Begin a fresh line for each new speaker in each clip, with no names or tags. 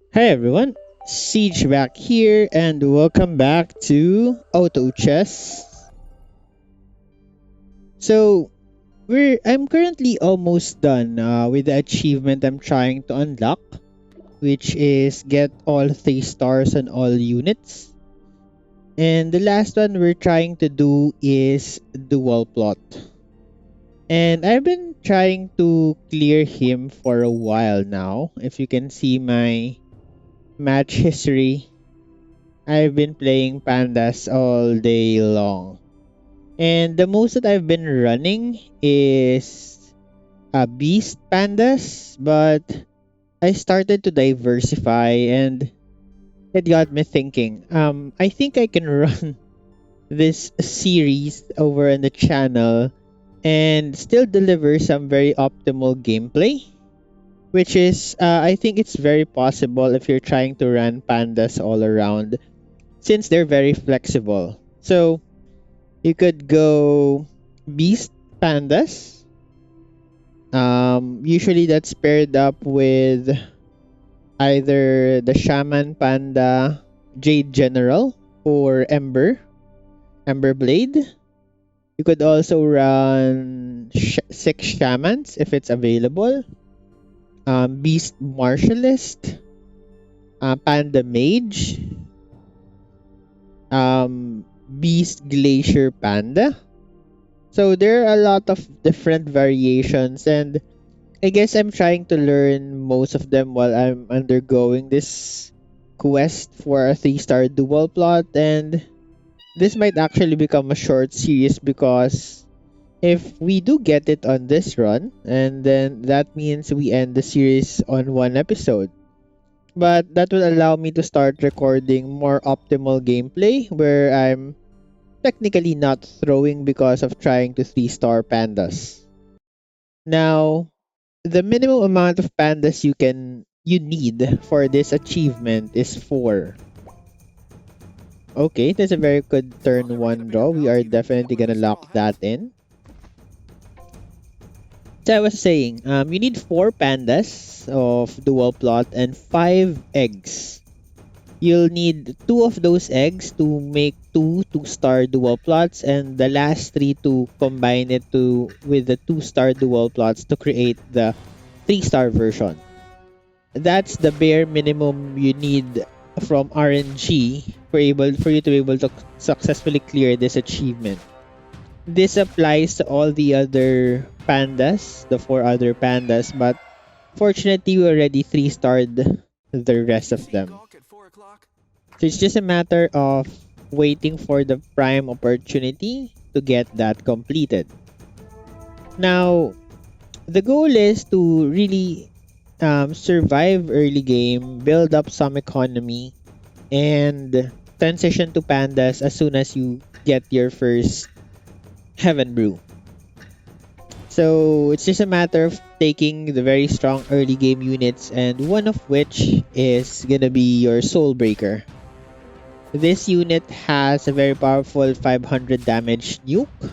Hey everyone, Siege back here and welcome back to AutoChess. So I'm currently almost done with the achievement I'm trying to unlock, which is get all 3 stars on all units. And the last one we're trying to do is dual plot. And I've been trying to clear him for a while now. If you can see my match history, I've been playing pandas all day long. And the most that I've been running is beast pandas, but I started to diversify and it got me thinking. I think I can run this series over on the channel and still deliver some very optimal gameplay, which is, I think it's very possible if you're trying to run pandas all around since they're very flexible. So, you could go beast pandas. Usually that's paired up with either the shaman panda, jade general, or ember blade. You could also run 6 shamans if it's available. Beast martialist, panda mage, beast glacier panda. So there are a lot of different variations, and I guess I'm trying to learn most of them while I'm undergoing this quest for a 3 star dual plot. And this might actually become a short series because if we do get it on this run, and then that means we end the series on one episode. But that will allow me to start recording more optimal gameplay where I'm technically not throwing because of trying to 3 star pandas. Now, the minimum amount of pandas you need for this achievement is 4. Okay, that's a very good turn 1 draw. We are definitely gonna lock that in. So I was saying, you need 4 pandas of dual plot and 5 eggs. You'll need 2 of those eggs to make 2 2-star dual plots, and the last 3 to combine it to with the 2-star dual plots to create the 3-star version. That's the bare minimum you need from RNG for you to be able to successfully clear this achievement. This applies to all the other pandas, the 4 other pandas, but fortunately we already 3-starred the rest of them. So it's just a matter of waiting for the prime opportunity to get that completed. Now, the goal is to really survive early game, build up some economy, and transition to pandas as soon as you get your first heaven brew. So it's just a matter of taking the very strong early game units, and one of which is gonna be your soul breaker. This unit has a very powerful 500 damage nuke.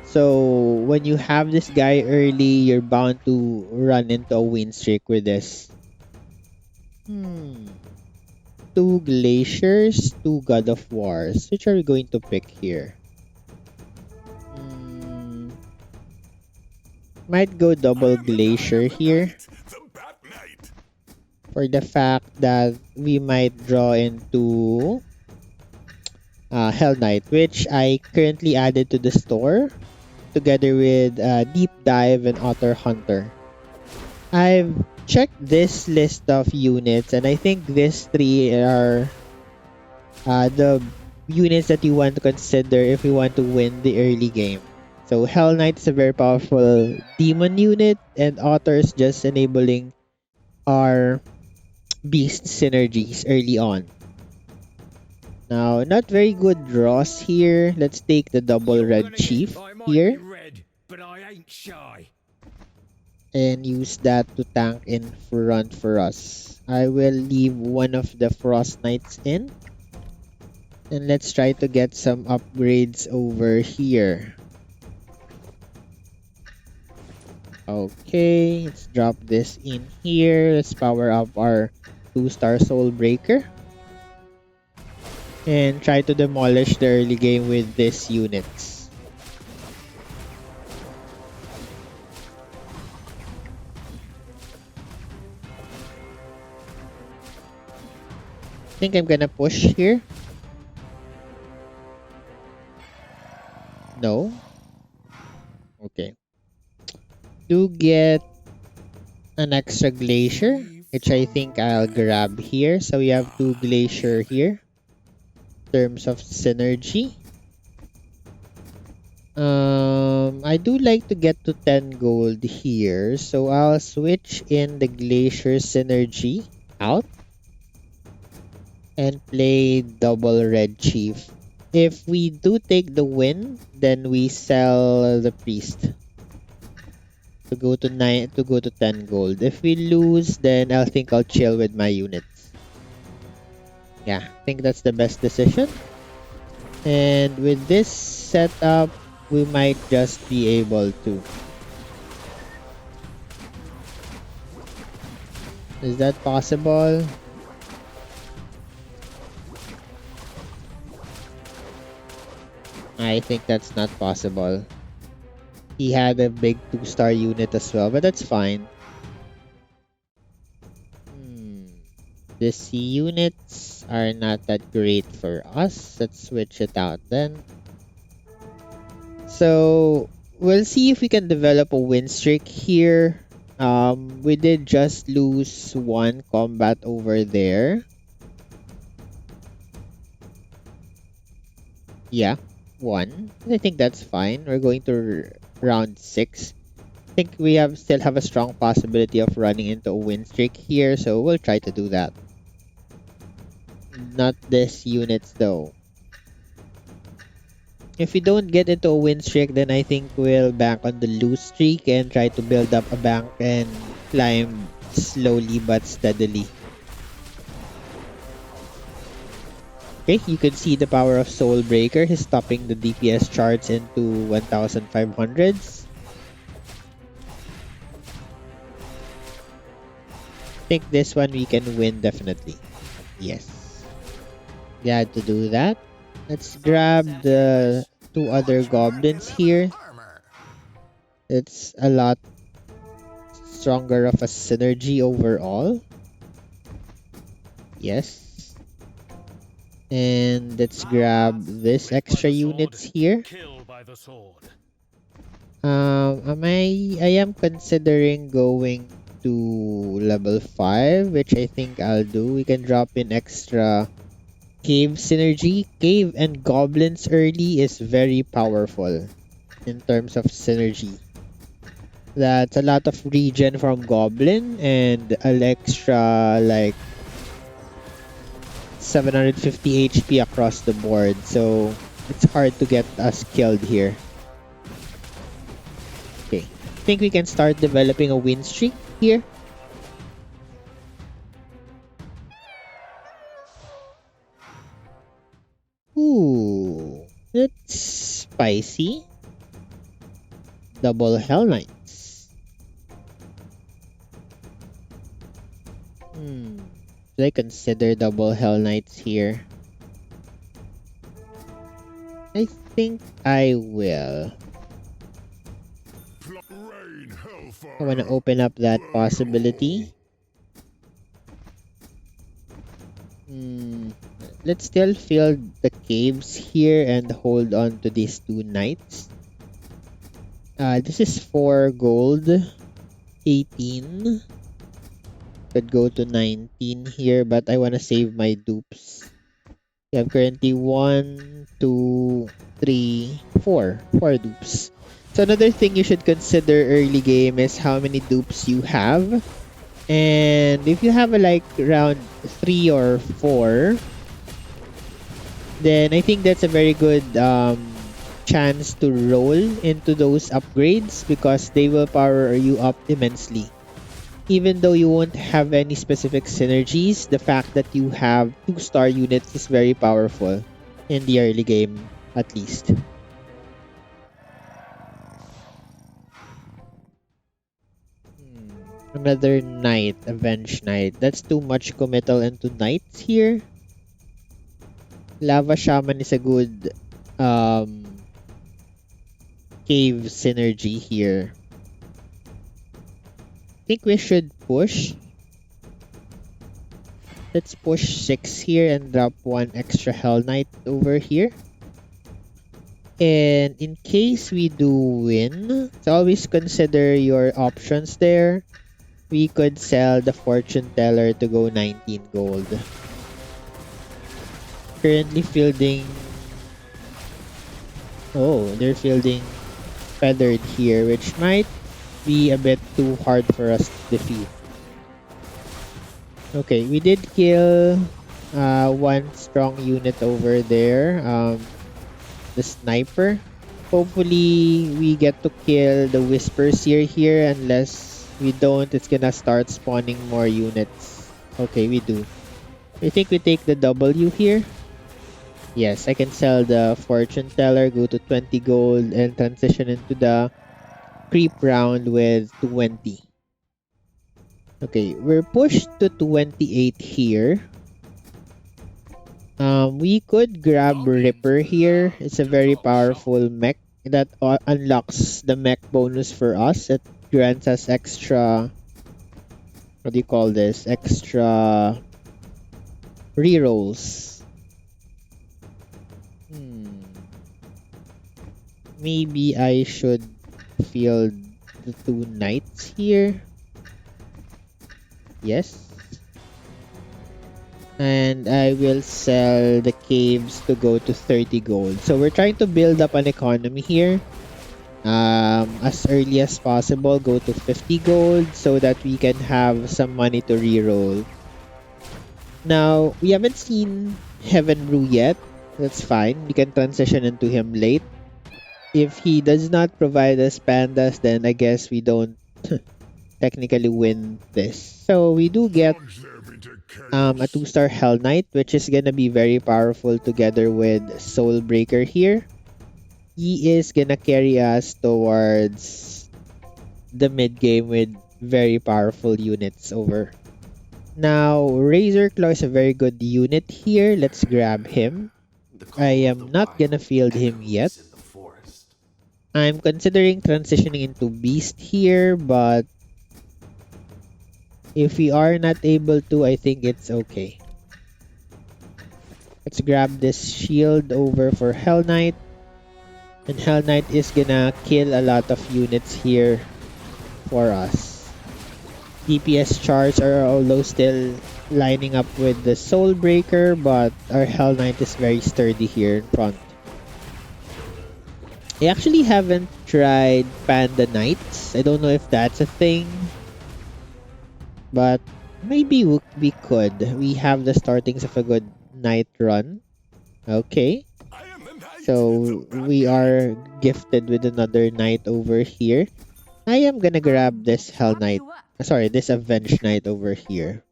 So when you have this guy early, you're bound to run into a win streak with this. 2 glaciers, 2 god of wars. Which are we going to pick here? Might go double glacier here for the fact that we might draw into Hell Knight, which I currently added to the store together with Deep Dive and Otter Hunter. I've checked this list of units, and I think these 3 are the units that you want to consider if you want to win the early game. So Hell Knight is a very powerful demon unit, and Otter is just enabling our beast synergies early on. Now, not very good draws here. Let's take the double red chief here and use that to tank in front for us. I will leave one of the Frost Knights in. And let's try to get some upgrades over here. Okay, let's drop this in here. Let's power up our 2-star Soul Breaker and try to demolish the early game with these units. I think I'm gonna push here. No. Okay. Do get an extra glacier, which I think I'll grab here. So we have 2 glacier here in terms of synergy. I do like to get to 10 gold here, so I'll switch in the glacier synergy out and play double red chief. If we do take the win, then we sell the priest to go to 10 gold. If we lose, then I think I'll chill with my units. Yeah, I think that's the best decision. And with this setup, we might just be able to. Is that possible? I think that's not possible. He had a big 2-star unit as well, but that's fine. The C units are not that great for us. Let's switch it out then. So we'll see if we can develop a win streak here. We did just lose 1 combat over there. Yeah, 1. I think that's fine. We're going to round 6. I think we still have a strong possibility of running into a win streak here, so we'll try to do that. Not this units though. If we don't get into a win streak, then I think we'll bank on the lose streak and try to build up a bank and climb slowly but steadily. Okay, you can see the power of Soul Breaker. He's stopping the DPS charts into 1500s. I think this one we can win definitely. Yes. Glad to do that. Let's grab the 2 other goblins here. It's a lot stronger of a synergy overall. Yes. And let's grab this extra units here. I am considering going to level 5, which I think I'll do. We can drop in extra cave synergy. Cave and goblins early is very powerful in terms of synergy. That's a lot of regen from goblin and an extra like 750 HP across the board, so it's hard to get us killed here. Okay, I think we can start developing a win streak here. Ooh, that's spicy. Double Hell Knights. Should I consider double Hell Knights here? I think I will. I want to open up that possibility. Let's still fill the caves here and hold on to these 2 knights. This is 4 gold, 18. Could go to 19 here, but I want to save my dupes. We have currently 1, 2, 3, 4. 4 dupes. So another thing you should consider early game is how many dupes you have. And if you have like around 3 or 4, then I think that's a very good chance to roll into those upgrades because they will power you up immensely. Even though you won't have any specific synergies, the fact that you have 2-star units is very powerful in the early game, at least. Another knight, Avenge Knight. That's too much committal into knights here. Lava Shaman is a good cave synergy here. I think we should push. Let's push 6 here and drop 1 extra Hell Knight over here. And in case we do win, so always consider your options there. We could sell the Fortune Teller to go 19 gold. Currently fielding... Oh, they're fielding Feathered here, which might be a bit too hard for us to defeat. Okay, we did kill one strong unit over there. The sniper. Hopefully, we get to kill the Whisperseer here. Unless we don't, it's gonna start spawning more units. Okay, we do. I think we take the W here. Yes, I can sell the Fortune Teller, go to 20 gold, and transition into the creep round with 20. Okay, we're pushed to 28 here. We could grab Ripper here. It's a very powerful mech that unlocks the mech bonus for us. It grants us extra, what do you call this? Extra rerolls. Maybe I should field the 2 knights here. Yes. And I will sell the caves to go to 30 gold. So we're trying to build up an economy here. As early as possible, go to 50 gold so that we can have some money to reroll. Now, we haven't seen Heaven Brew yet. That's fine. We can transition into him late. If he does not provide us pandas, then I guess we don't technically win this. So we do get a 2-star Hell Knight, which is gonna be very powerful together with Soul Breaker here. He is gonna carry us towards the mid game with very powerful units over. Now, Razor Claw is a very good unit here. Let's grab him. I am not gonna field him yet. I'm considering transitioning into Beast here, but if we are not able to, I think it's okay. Let's grab this shield over for Hell Knight. And Hell Knight is gonna kill a lot of units here for us. DPS charts are although still lining up with the Soul Breaker, but our Hell Knight is very sturdy here in front. I actually haven't tried Panda Knights. I don't know if that's a thing. But maybe we could. We have the startings of a good Knight run. Okay. So we are gifted with another Knight over here. I am gonna grab this Hell Knight. Sorry, this Avenge Knight over here.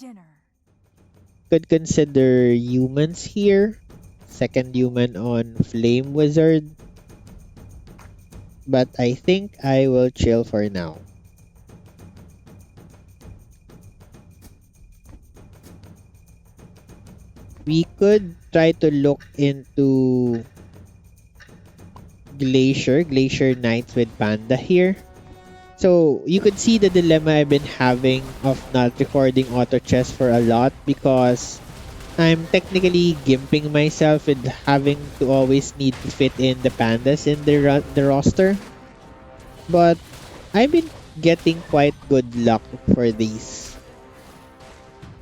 Could consider humans here. Second human on Flame Wizard. But I think I will chill for now. We could try to look into Glacier Knights with Panda here. So you could see the dilemma I've been having of not recording AutoChess for a lot because I'm technically gimping myself with having to always need to fit in the pandas in the roster. But I've been getting quite good luck for these.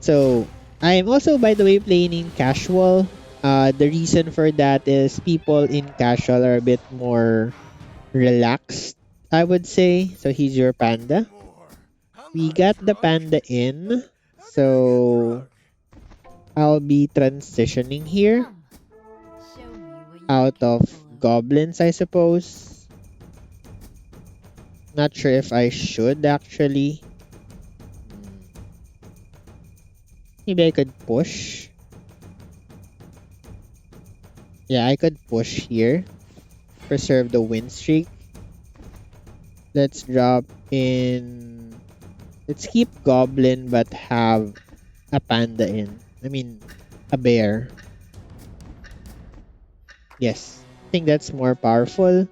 So I'm also, by the way, playing in casual. The reason for that is people in casual are a bit more relaxed, I would say. So he's your panda. We got the panda in. So I'll be transitioning here out of goblins, I suppose. Not sure if I should actually. Maybe I could push. Yeah, I could push here. Preserve the win streak. Let's drop in Let's keep Goblin but have a panda in. I mean, a bear. Yes. I think that's more powerful.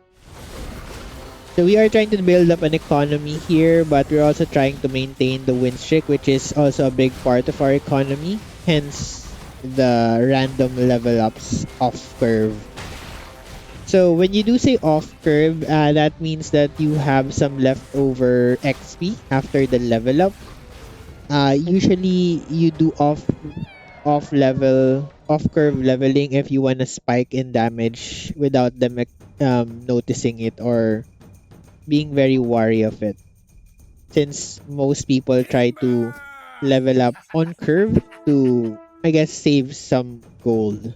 So we are trying to build up an economy here, but we're also trying to maintain the win streak, which is also a big part of our economy. Hence, the random level ups off curve. So when you do say off curve, that means that you have some leftover XP after the level up. Usually you do off curve leveling if you want to spike in damage without them noticing it or being very wary of it. Since most people try to level up on curve to, I guess, save some gold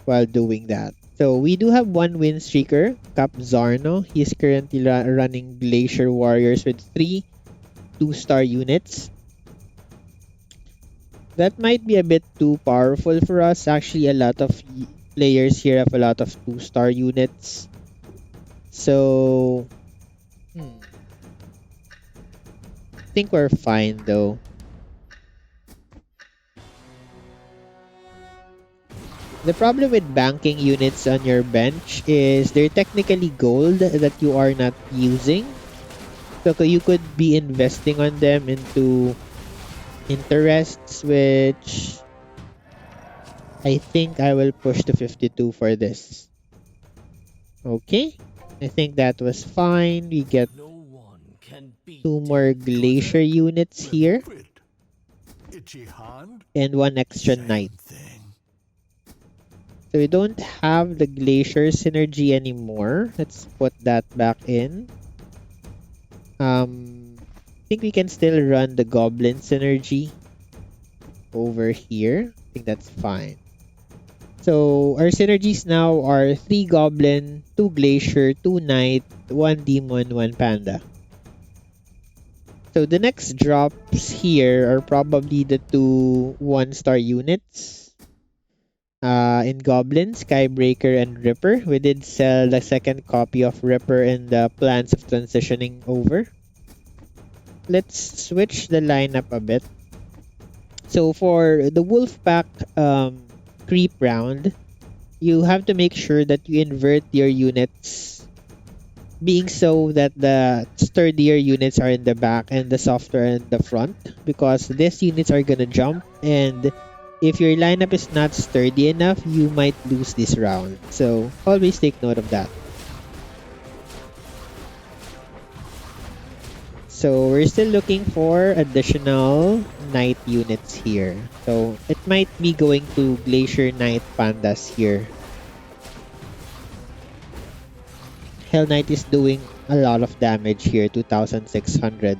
while doing that. So we do have one win streaker, Cap Zarno. He's currently running Glacier Warriors with 3 2-star units. That might be a bit too powerful for us. Actually, a lot of players here have a lot of 2-star units. So, I think we're fine though. The problem with banking units on your bench is they're technically gold that you are not using. So you could be investing on them into interests, which I think I will push to 52 for this. Okay. I think that was fine. We get 2 more glacier units here. And 1 extra knight. So we don't have the glacier synergy anymore. Let's put that back in. I think we can still run the goblin synergy over here. I think that's fine. So our synergies now are 3 goblin, 2 glacier, 2 knight, 1 demon, 1 panda. So the next drops here are probably the 2 1-star units. In Goblin, Skybreaker, and Ripper. We did sell the second copy of Ripper in the plans of transitioning over. Let's switch the lineup a bit. So for the Wolfpack creep round, you have to make sure that you invert your units, being so that the sturdier units are in the back and the softer in the front, because these units are gonna jump, and if your lineup is not sturdy enough, you might lose this round. So always take note of that. So we're still looking for additional knight units here. So it might be going to Glacier Knight Pandas here. Hell Knight is doing a lot of damage here, 2,600.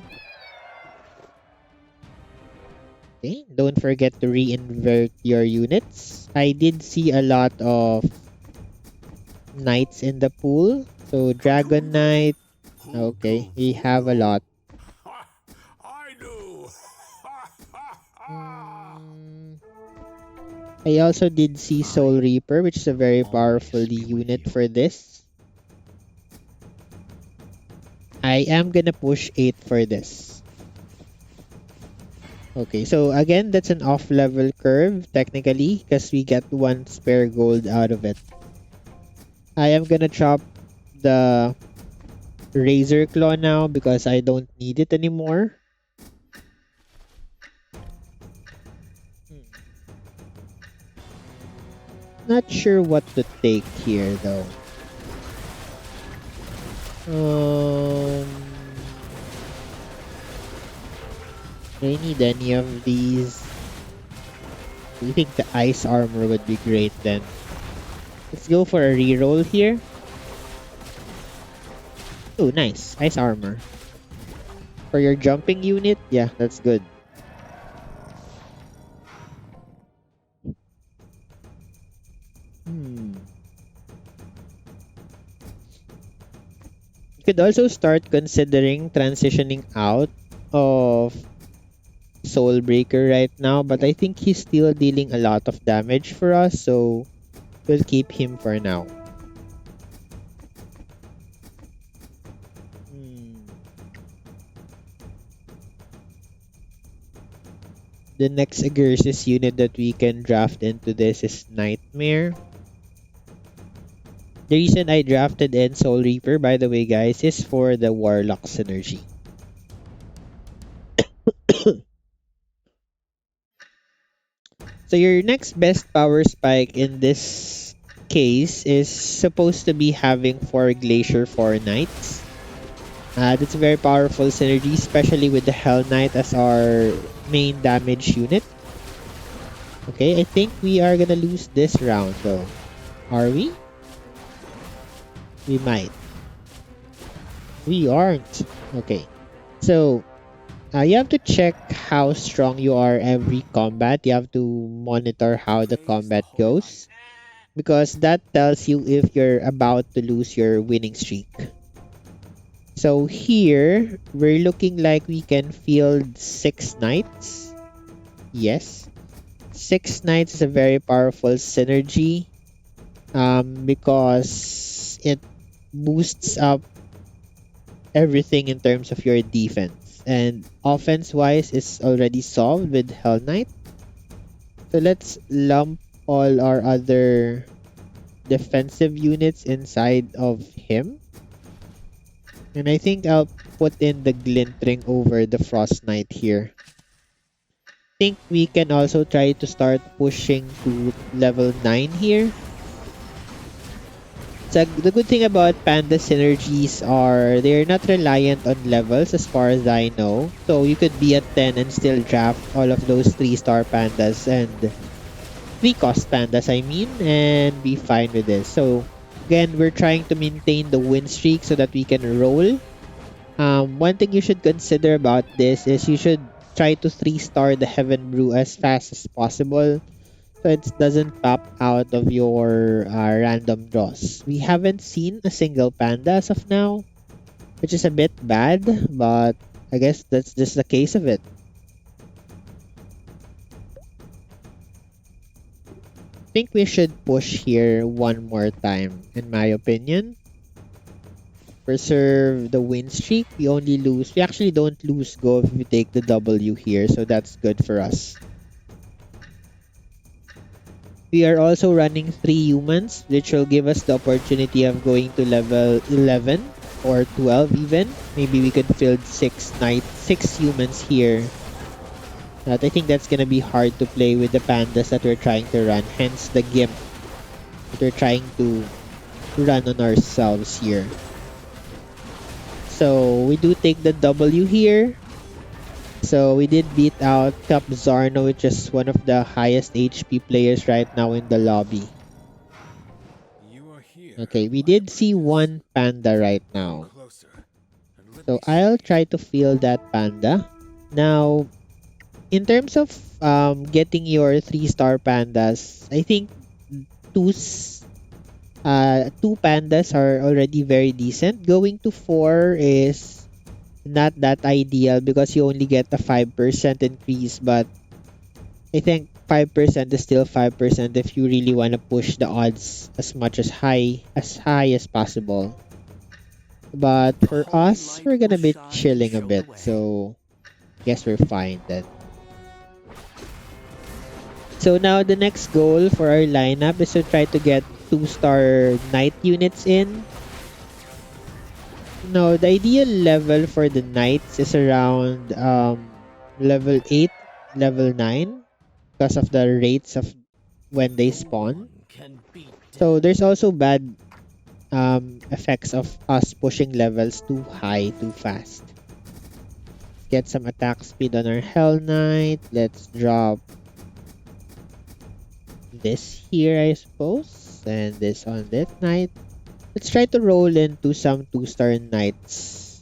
Okay, don't forget to reinvert your units. I did see a lot of knights in the pool. So Dragon Knight. Okay, we have a lot. I also did see Soul Reaper, which is a very powerful unit for this. I am gonna push 8 for this. Okay, so again, that's an off-level curve, technically, because we get 1 spare gold out of it. I am gonna chop the Razor Claw now because I don't need it anymore. Not sure what to take here, though. Do I need any of these? Do you think the ice armor would be great then? Let's go for a reroll here. Oh, nice. Ice armor. For your jumping unit, yeah, that's good. You could also start considering transitioning out of Soulbreaker right now, but I think he's still dealing a lot of damage for us, so we'll keep him for now. The next Agursis unit that we can draft into this is Nightmare. The reason I drafted in Soul Reaper, by the way, guys, is for the Warlock synergy. So your next best power spike in this case is supposed to be having 4 Glacier 4 Knights. That's a very powerful synergy, especially with the Hell Knight as our main damage unit. Okay, I think we are gonna lose this round though. Are we? We might. We aren't. Okay. So, you have to check how strong you are every combat. You have to monitor how the combat goes. Because that tells you if you're about to lose your winning streak. So here, we're looking like we can field 6 knights. Yes. 6 knights is a very powerful synergy. Because it boosts up everything in terms of your defense. And offense-wise is already solved with Hell Knight. So let's lump all our other defensive units inside of him. And I think I'll put in the Glintring over the Frost Knight here. I think we can also try to start pushing to level 9 here. So the good thing about Panda synergies are they're not reliant on levels as far as I know. So you could be at 10 and still draft all of those 3-star pandas and 3-cost pandas I mean, and be fine with this. So again, we're trying to maintain the win streak so that we can roll. One thing you should consider about this is you should try to 3-star the Heaven Brew as fast as possible so it doesn't pop out of your random draws. We haven't seen a single panda as of now, which is a bit bad, but I guess that's just the case of it. I think we should push here one more time, in my opinion. Preserve the win streak. We actually don't lose go if we take the W here, so that's good for us. We are also running 3 humans, which will give us the opportunity of going to level 11 or 12 even. Maybe we could field 6 humans here. But I think that's gonna be hard to play with the pandas that we're trying to run, hence the gimp that we're trying to run on ourselves here. So we do take the W here. So we did beat out Cap Zarno, which is one of the highest HP players right now in the lobby. Okay, we did see one panda right now. So I'll try to field that panda. Now, in terms of getting your 3-star pandas, I think two pandas are already very decent. Going to 4 is not that ideal because you only get a 5% increase, but I think 5% is still 5% if you really want to push the odds as much as high as possible. But for us, we're gonna be chilling a bit, so I guess we're fine then. So now the next goal for our lineup is to try to get 2-star knight units in. No, the ideal level for the knights is around level 8, level 9 because of the rates of when they spawn. So there's also bad effects of us pushing levels too high too fast. Get some attack speed on our Hell Knight. Let's drop this here, I suppose, and this on that knight. Let's try to roll into some 2-star knights.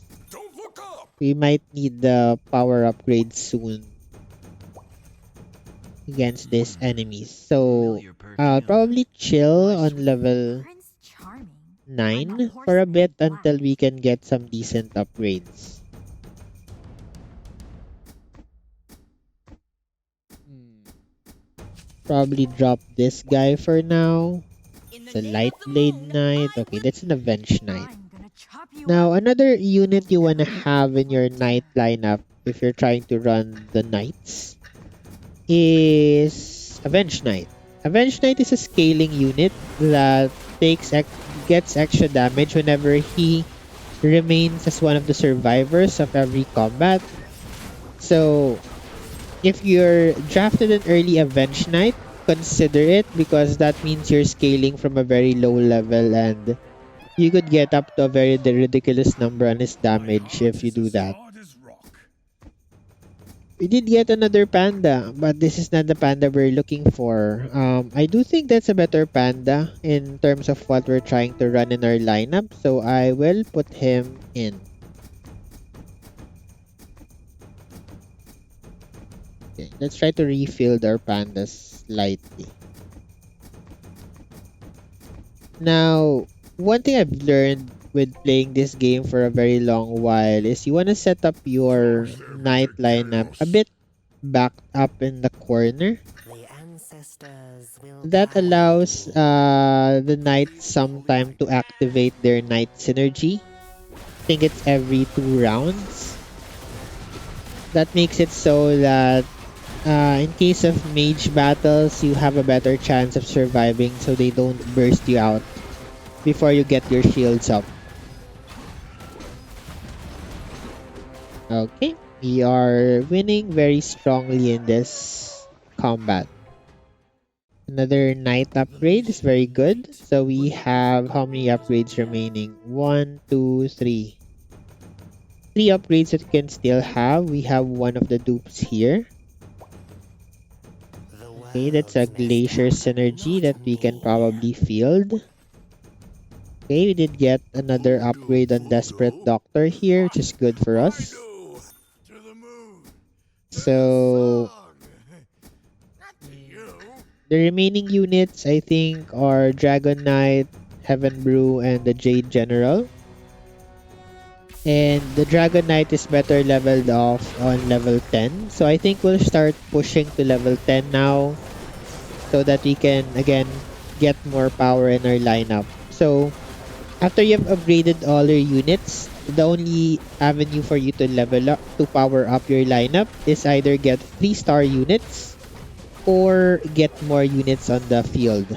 We might need the power upgrade soon against these enemies. So I'll probably chill on level 9 for a bit until we can get some decent upgrades. Probably drop this guy for now. It's a Light Blade Knight. Okay, that's an Avenge Knight. Now, another unit you want to have in your Knight lineup if you're trying to run the Knights is Avenge Knight. Avenge Knight is a scaling unit that gets extra damage whenever he remains as one of the survivors of every combat. So if you're drafted an early Avenge Knight, consider it because that means you're scaling from a very low level and you could get up to a very ridiculous number on his damage if you do that. We did get another panda, but this is not the panda we're looking for. I do think that's a better panda in terms of what we're trying to run in our lineup, so I will put him in. Okay, let's try to refill our pandas slightly. Now, one thing I've learned with playing this game for a very long while is you want to set up your night lineup a bit backed up in the corner. That allows the knights some time to activate their knight synergy. I think it's every 2 rounds. That makes it so that in case of mage battles, you have a better chance of surviving so they don't burst you out before you get your shields up. Okay, we are winning very strongly in this combat. Another knight upgrade is very good. So we have how many upgrades remaining? 1, 2, 3. 3 upgrades that we can still have. We have one of the dupes here. Okay, that's a glacier synergy that we can probably field. Okay, we did get another upgrade on Desperate Doctor here, which is good for us. So the remaining units I think are Dragon Knight, Heaven Brew, and the Jade General. And the Dragon Knight is better leveled off on level 10. So I think we'll start pushing to level 10 now so that we can again get more power in our lineup. So after you've upgraded all your units, the only avenue for you to level up to power up your lineup is either get 3-star units or get more units on the field.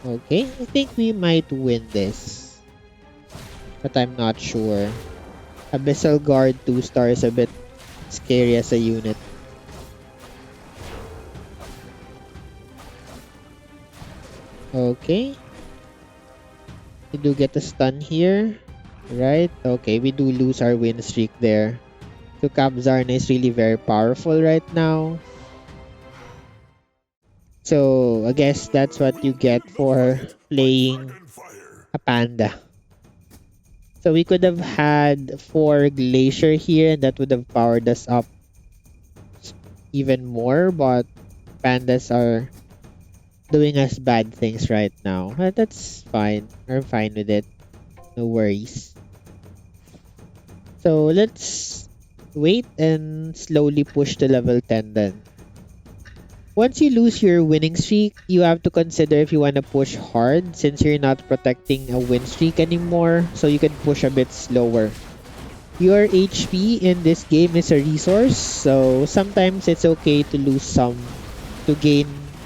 Okay, I think we might win this, but I'm not sure. Abyssal Guard 2-star is a bit scary as a unit. Okay. We do get a stun here, right? Okay, we do lose our win streak there. So Kabzarna is really very powerful right now. So I guess that's what you get for playing a panda. So we could have had 4 Glacier here and that would have powered us up even more, but pandas are doing us bad things right now. But that's fine. I'm fine with it. No worries. So let's wait and slowly push to level 10 then. Once you lose your winning streak, you have to consider if you want to push hard since you're not protecting a win streak anymore, so you can push a bit slower. Your HP in this game is a resource, so sometimes it's okay to lose some to gain,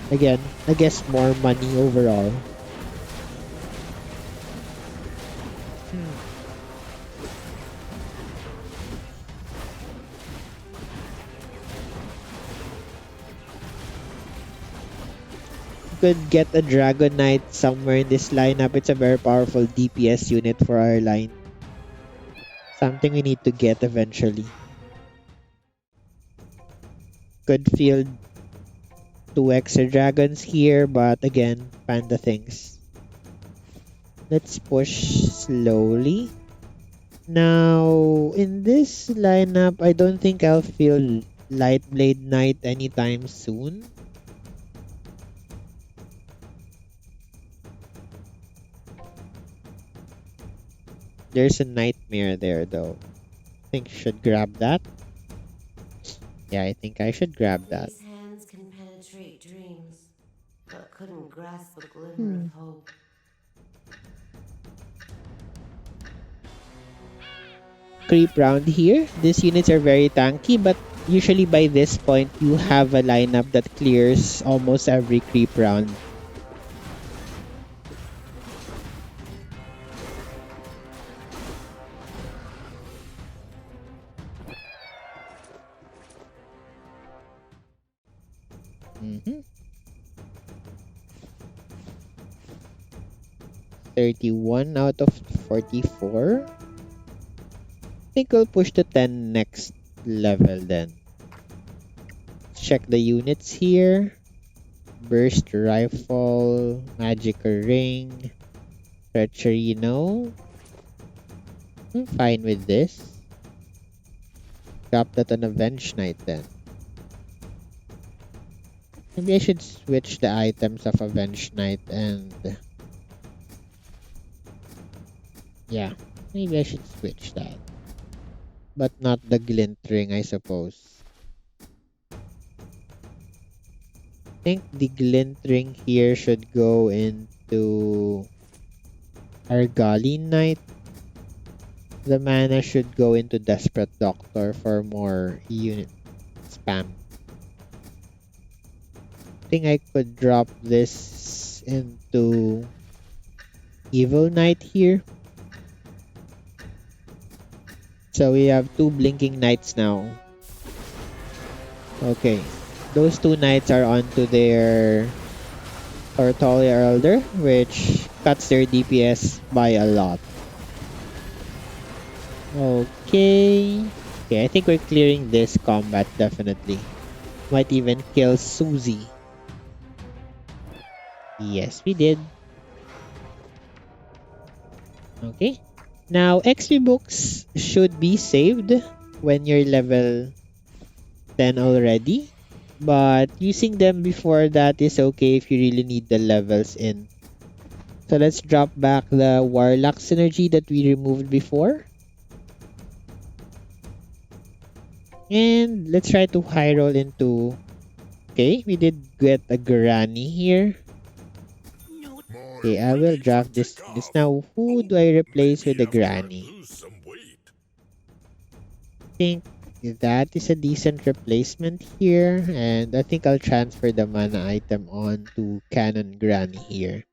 again, I guess more money overall. Could get a Dragon Knight somewhere in this lineup. It's a very powerful DPS unit for our line. Something we need to get eventually. Could field 2 extra dragons here, but again, panda things. Let's push slowly. Now, in this lineup, I don't think I'll field Lightblade Knight anytime soon. There's a nightmare there though. I think I should grab that. Yeah, I think I should grab that.
These hands can penetrate dreams, but couldn't grasp a glimmer of hope.
creep round here. These units are very tanky, but usually by this point, you have a lineup that clears almost every creep round. Mm-hmm. 31 out of 44. I think I'll push to 10 next level then. Check the units here. Burst rifle, magic ring, treachery, no. I'm fine with this. Drop that on Avenge Knight then. Maybe I should switch the items of Avenge Knight and... yeah, maybe I should switch that. But not the glint ring, I suppose. I think the glint ring here should go into Argali Knight. The mana should go into Desperate Doctor for more unit spam. I think I could drop this into Evil Knight here. So we have 2 blinking knights now. Okay. Those 2 knights are onto their Tortolia Elder, which cuts their DPS by a lot. Okay. Okay, I think we're clearing this combat definitely. Might even kill Susie. Yes, we did. Okay. Now, XP books should be saved when you're level 10 already. But using them before that is okay if you really need the levels in. So let's drop back the Warlock synergy that we removed before. And let's try to high roll into... okay, we did get a Granny here. Okay, I will draft this. Now, who do I replace with the Granny? I think that is a decent replacement here. And I think I'll transfer the mana item on to Cannon Granny here.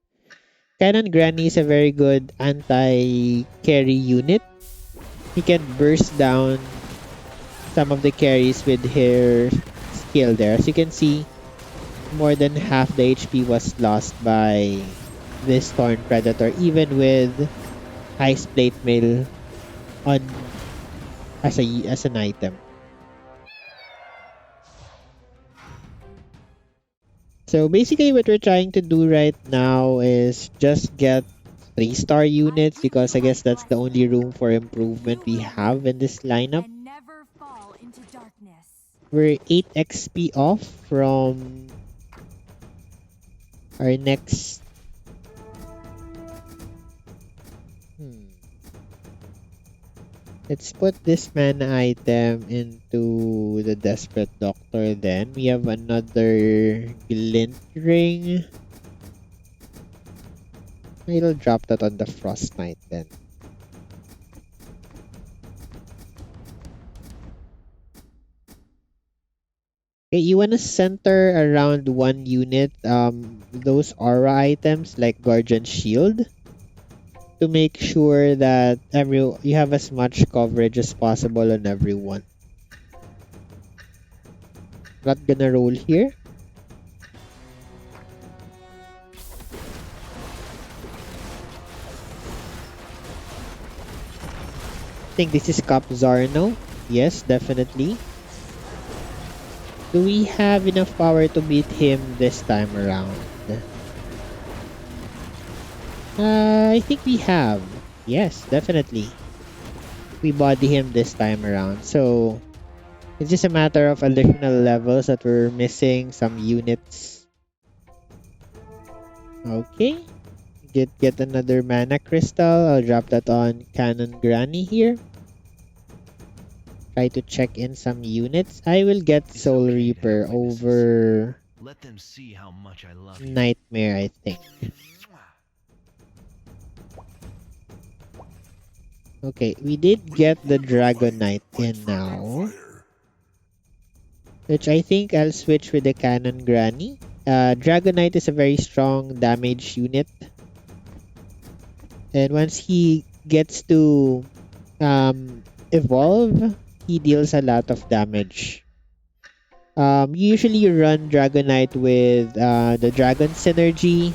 Cannon Granny is a very good anti-carry unit. He can burst down some of the carries with her skill there. As you can see, more than half the HP was lost by this Thorn Predator, even with Ice Plate Mail on as an item. So basically what we're trying to do right now is just get 3-star units, because I guess that's the only room for improvement we have in this lineup. We're 8 XP off from our next... let's put this mana item into the Desperate Doctor then. We have another Glint Ring. I'll drop that on the Frost Knight then. Okay, you want to center around one unit those aura items like Guardian Shield to make sure that you have as much coverage as possible on everyone. Not gonna roll here. I think this is Cap Zarno. Yes, definitely. Do we have enough power to beat him this time around? I think we have. Yes, definitely. We body him this time around. So, it's just a matter of additional levels that we're missing. Some units. Okay. Get another mana crystal. I'll drop that on Cannon Granny here. Try to check in some units. I will get Soul Reaper over
Let them see how much I love you.
Nightmare, I think. Okay, we did get the Dragon Knight in now, which I think I'll switch with the Cannon Granny. Dragon Knight is a very strong damage unit, and once he gets to evolve, he deals a lot of damage. Usually you run Dragon Knight with the Dragon Synergy,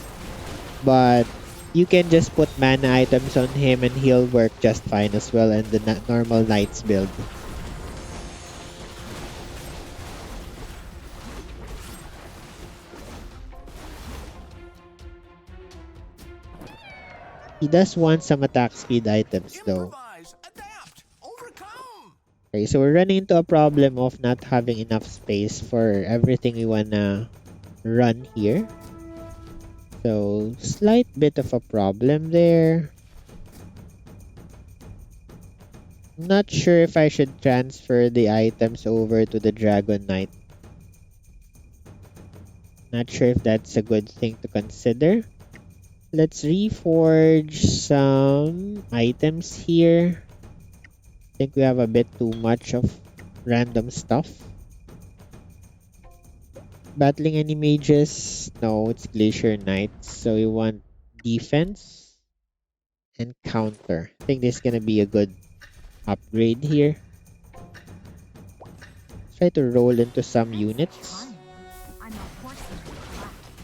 but you can just put mana items on him and he'll work just fine as well in the normal Knights build. He does want some attack speed items though. Okay, so we're running into a problem of not having enough space for everything we wanna run here. So, slight bit of a problem there. I'm not sure if I should transfer the items over to the Dragon Knight. Not sure if that's a good thing to consider. Let's reforge some items here. I think we have a bit too much of random stuff. Battling any mages? No, it's Glacier Knights. So we want defense and counter. I think this is gonna be a good upgrade here. Try to roll into some units.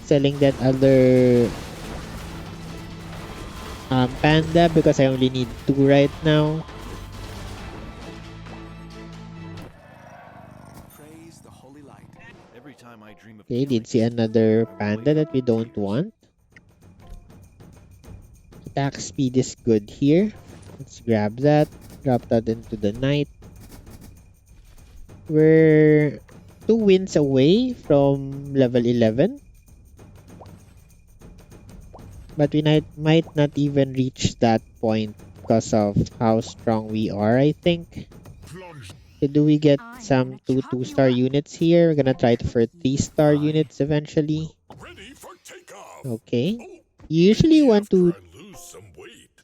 Selling that other panda because I only need 2 right now. Okay, did see another panda that we don't want. Attack speed is good here. Let's grab that. Drop that into the knight. We're 2 wins away from level 11. But we might not even reach that point because of how strong we are, I think. Okay, do we get some 2-star units here? We're gonna try for 3-star units eventually. Okay. You usually want to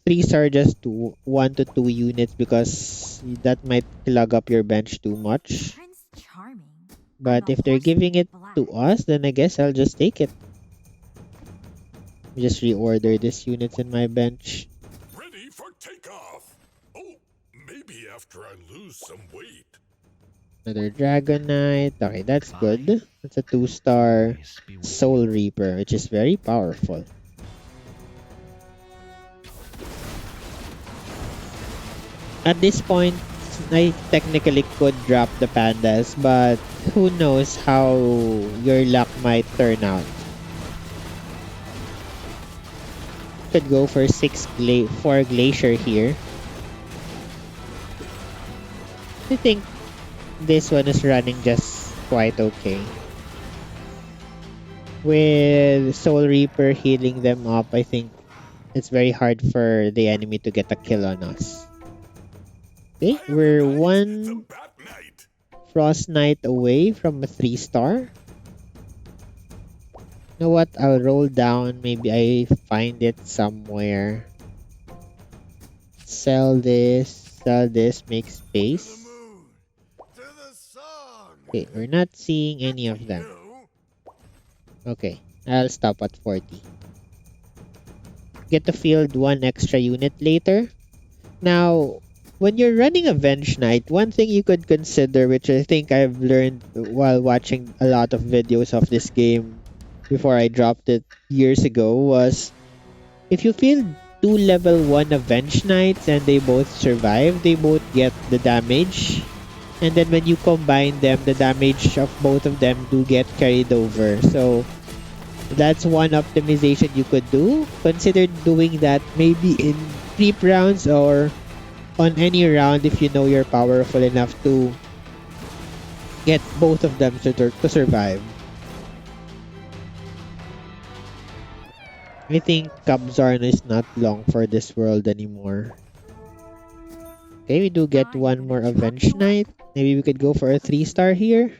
3-star just to 1 to 2 units because that might clog up your bench too much. But if they're giving it to us, then I guess I'll just take it. Just reorder these units in my bench.
Ready for takeoff. Oh, maybe after I lose some weight.
Another Dragon Knight. Okay, that's good. That's a 2-star Soul Reaper, which is very powerful. At this point, I technically could drop the pandas, but who knows how your luck might turn out. Could go for 4 Glacier here. I think this one is running just quite okay. With Soul Reaper healing them up, I think it's very hard for the enemy to get a kill on us. Okay, we're 1 Frost Knight away from a 3-star. You know what? I'll roll down. Maybe I find it somewhere. Sell this, make space. Okay, we're not seeing any of them. Okay, I'll stop at 40. Get to field 1 extra unit later. Now, when you're running Avenge Knight, one thing you could consider, which I think I've learned while watching a lot of videos of this game before I dropped it years ago, was if you field 2 level 1 Avenge Knights and they both survive, they both get the damage. And then when you combine them, the damage of both of them do get carried over. So that's one optimization you could do. Consider doing that maybe in creep rounds or on any round if you know you're powerful enough to get both of them to survive. I think Kabzarn is not long for this world anymore. Okay, we do get 1 more Avenge Knight. Maybe we could go for a 3-star here.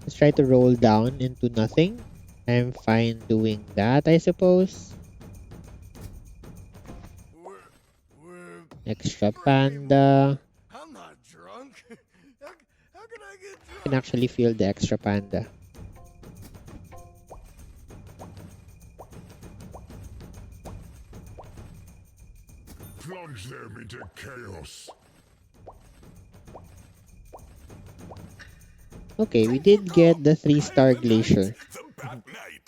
Let's try to roll down into nothing. I'm fine doing that, I suppose. Extra panda.
I'm not drunk. How can I get
You can actually feel the extra panda.
Plunge them into chaos.
Okay, we did get the 3-star glacier.
The Bat Knight.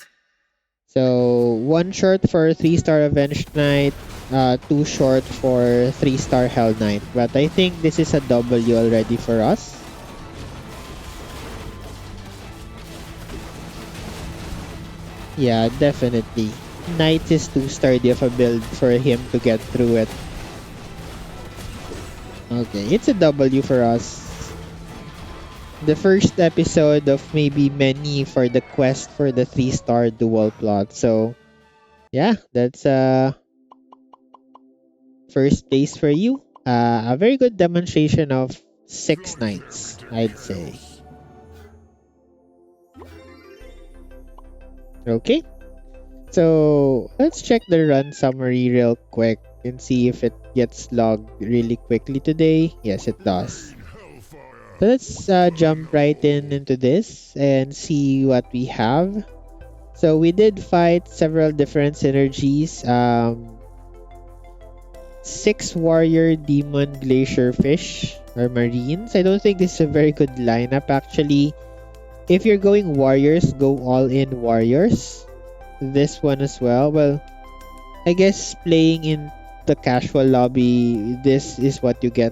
So 1 short for 3-star Avenged Knight, 2 short for 3-star Hell Knight. But I think this is a W already for us. Yeah, definitely. Knight is too sturdy of a build for him to get through it. Okay, it's a W for us. The first episode of maybe many for the quest for the 3-star dual plot. So, yeah, that's first place for you. A very good demonstration of 6 knights, I'd say. Okay, so let's check the run summary real quick and see if it gets logged really quickly today. Yes, it does. So let's jump right into this and see what we have. So we did fight several different synergies. 6 warrior demon glacier fish or marines. I don't think this is a very good lineup actually. If you're going warriors, go all in warriors. This one as well. Well, I guess playing in the casual lobby, this is what you get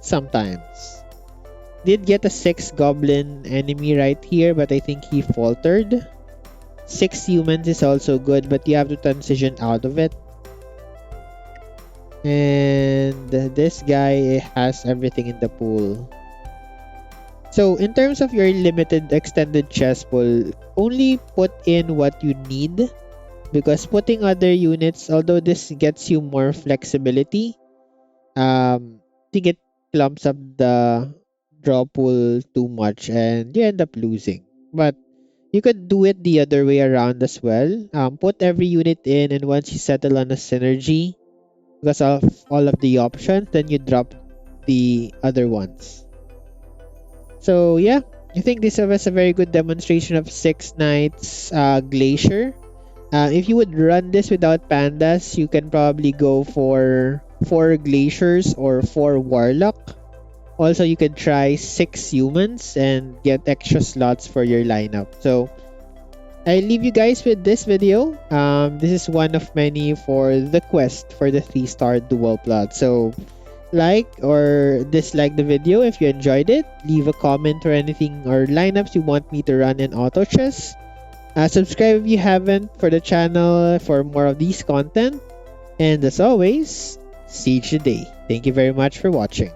sometimes. Did get a 6 goblin enemy right here, but I think he faltered. 6 humans is also good, but you have to transition out of it. And this guy has everything in the pool. So in terms of your limited extended chess pool, only put in what you need, because putting other units, although this gets you more flexibility, I think it clumps up the draw pool too much and you end up losing. But you could do it the other way around as well. Put every unit in, and once you settle on a synergy, because of all of the options, then you drop the other ones. So yeah, I think this was a very good demonstration of 6 Knights Glacier. If you would run this without pandas, you can probably go for 4 Glaciers or 4 Warlock. Also, you could try 6 humans and get extra slots for your lineup. So I leave you guys with this video. This is one of many for the quest for the 3-star dual plot. So like or dislike the video if you enjoyed it. Leave a comment or anything or lineups you want me to run in AutoChess. Subscribe if you haven't for the channel for more of these content. And as always, siege the day. Thank you very much for watching.